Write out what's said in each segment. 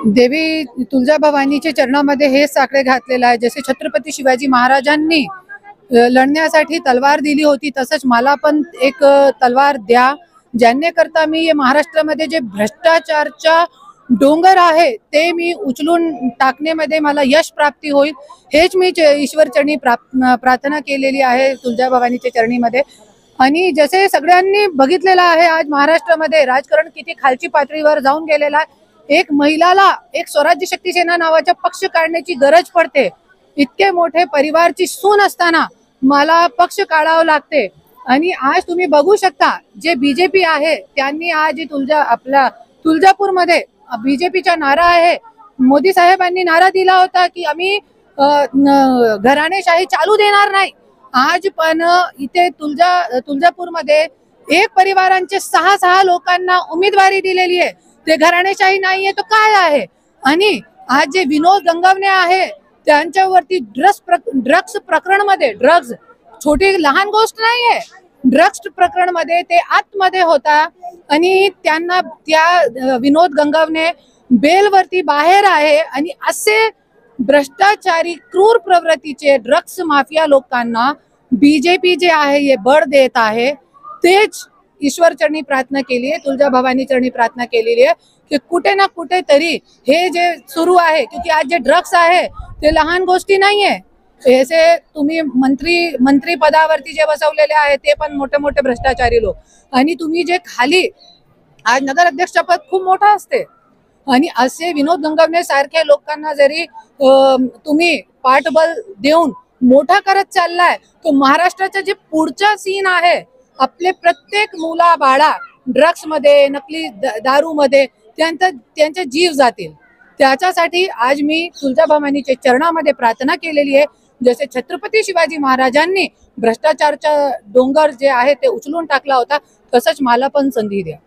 देवी तुळजाभवानीच्या चरणामध्ये हे साकडे घातलेलं आहे. जसे छत्रपती शिवाजी महाराजांनी लढण्यासाठी तलवार दिली होती, तसंच मला पण एक तलवार द्या, ज्याने करता मी महाराष्ट्रामध्ये जे भ्रष्टाचारच्या डोंगर आहे ते मी उचलून टाकण्यामध्ये मला यश प्राप्ती होईल. हेच मी ईश्वर चरणी प्रार्थना केलेली आहे तुळजाभवानीच्या चरणीमध्ये. आणि जसे सगळ्यांनी बघितलेलं आहे, आज महाराष्ट्रामध्ये राजकारण किती खालची पातळीवर जाऊन गेलेला आहे. एक महिलाला एक स्वराज्य शक्ती सेना नावाचा पक्ष काढण्याची गरज पडते. इतके मोठे परिवारची सून असताना मला पक्ष काढावं लागते. आणि आज तुम्ही बघू शकता जे बीजेपी आहे त्यांनी आज आपल्या तुळजापूरमध्ये बीजेपीचा नारा आहे. मोदी साहेबांनी नारा दिला होता की आम्ही घराणेशाही चालू देणार नाही. आज पण इथे तुळजापूरमध्ये एक परिवारांचे 6 लोकांना उमेदवारी दिलेली आहे. ते घराणेशाही नाहीये तर काय आहे? आणि आज जे विनोद गंगवणे आहे त्यांच्यावरती ड्रग्स प्रकरण मध्ये, ड्रग्स छोटी लहान गोष्ट नाहीये, ड्रग्स प्रकरण मध्ये ते आतमध्ये होता आणि त्यांना त्या विनोद गंगवणे बेलवरती बाहेर आहे. आणि असे भ्रष्टाचारी क्रूर प्रवृत्तीचे ड्रग्स माफिया लोकांना बीजेपी जे आहे हे बळ देत आहे. तेच ईश्वर चरणी प्रार्थना केली आहे, तुळजाभवानी चरणी प्रार्थना केलेली आहे की कुठे ना कुठे तरी हे जे सुरू आहे, क्योंकि आज जे ड्रग्स आहे ते लहान गोष्टी नाहीये. ऐसे तुम्ही मंत्री पदावरती जे बसवलेले आहे ते पण मोठे मोठे भ्रष्टाचारी लोक, आणि तुम्ही जे खाली आज नगर अध्यक्ष पद खूप मोठा असते. आणि असे विनोद गंगवणे सारख्या लोकांना जरी तुम्ही पाठबळ देऊन मोठा करत चाललाय, तो महाराष्ट्राचा जे पुढचा सीन आहे, आपले प्रत्येक मुला बाळा ड्रग्स मध्ये, नकली दारू मध्ये त्यांचे जीव जातील. त्याच्यासाठी आज मी तुळजाभवानीच्या चरणामध्ये प्रार्थना केलेली आहे. जसे छत्रपती शिवाजी महाराजांनी भ्रष्टाचारचा डोंगर जे आहे ते उचलून टाकला होता, तसंच मला पण संधी द्या.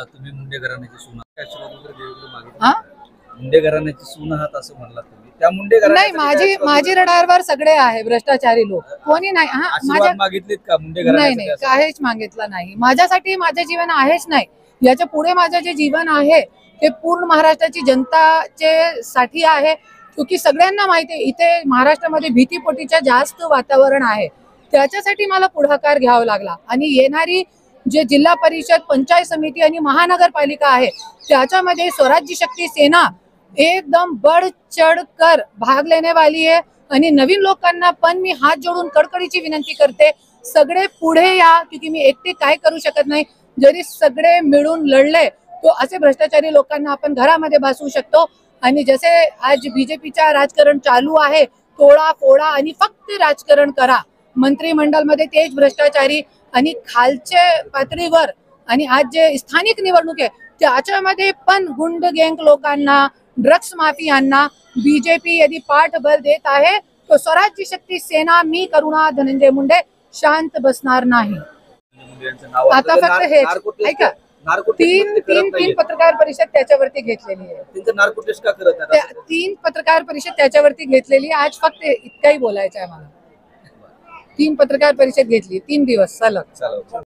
तुम्ही मुंडे घराण्याची सून मुंडे घराण्याची सून आहात असं म्हणलात तुम्ही. त्या मुंडे नाही, माझी रडारवर सगळे आहे भ्रष्टाचारी लोक, कोणी नाही. माझ्या मागितलीत का मुंडे घराण्यासाठी? नाही, काहीच मागितलं नाही. माझ्यासाठी माझे जीवन आहेच नाही. याच्या पुढे माझं जे जीवन आहे ते पूर्ण महाराष्ट्राची जनताचे साठी आहे. क्योंकि सगळ्यांना माहिती आहे इथे महाराष्ट्रामध्ये भीतीपोटीचं जास्त वातावरण आहे. त्याच्यासाठी मला पुढाकार घ्यावा लागला. आणि येणारी जे जिल्हा परिषद, पंचायत समिती आणि महानगरपालिका आहे त्याच्यामध्ये स्वराज्य शक्ती सेना एकदम बढ़ चढ़ कर भाग लेने वाली है. आणि नवीन लोकांना पण मी हात जोडून कडकडीची विनंती करते, सगळे पुढे या, क्योंकि मी एकटे काय करू शकत नाही. जरी सगळे मिळून लढले तो असे भ्रष्टाचारी लोकांना आपण घरामध्ये बसवू शकतो. आणि जसे आज बीजेपीचा राजकारण चालू आहे, तोडा फोडा आणि फक्त राजकारण करा. मंत्रिमंडळ मध्ये तेच भ्रष्टाचारी आणि खालच्या पातळीवर, आणि आज जे स्थानिक निवडणूक आहे त्याच्यामध्ये पण गुंड गँग लोकांना, ड्रग्स माफियांना बीजेपी यदि पाठबळ देत आहे तो स्वराज्य शक्ती सेना, मी करुणा धनंजय मुंडे शांत बसणार नाही. आता फक्त हे ऐका, तीन पत्रकार परिषद त्याच्यावरती घेतलेली आहे. 3 पत्रकार परिषद त्याच्यावरती घेतलेली आहे. आज फक्त इतकंही बोलायचं आहे मला. 3 पत्रकार परिषद घेतली, 3 दिवस सलग.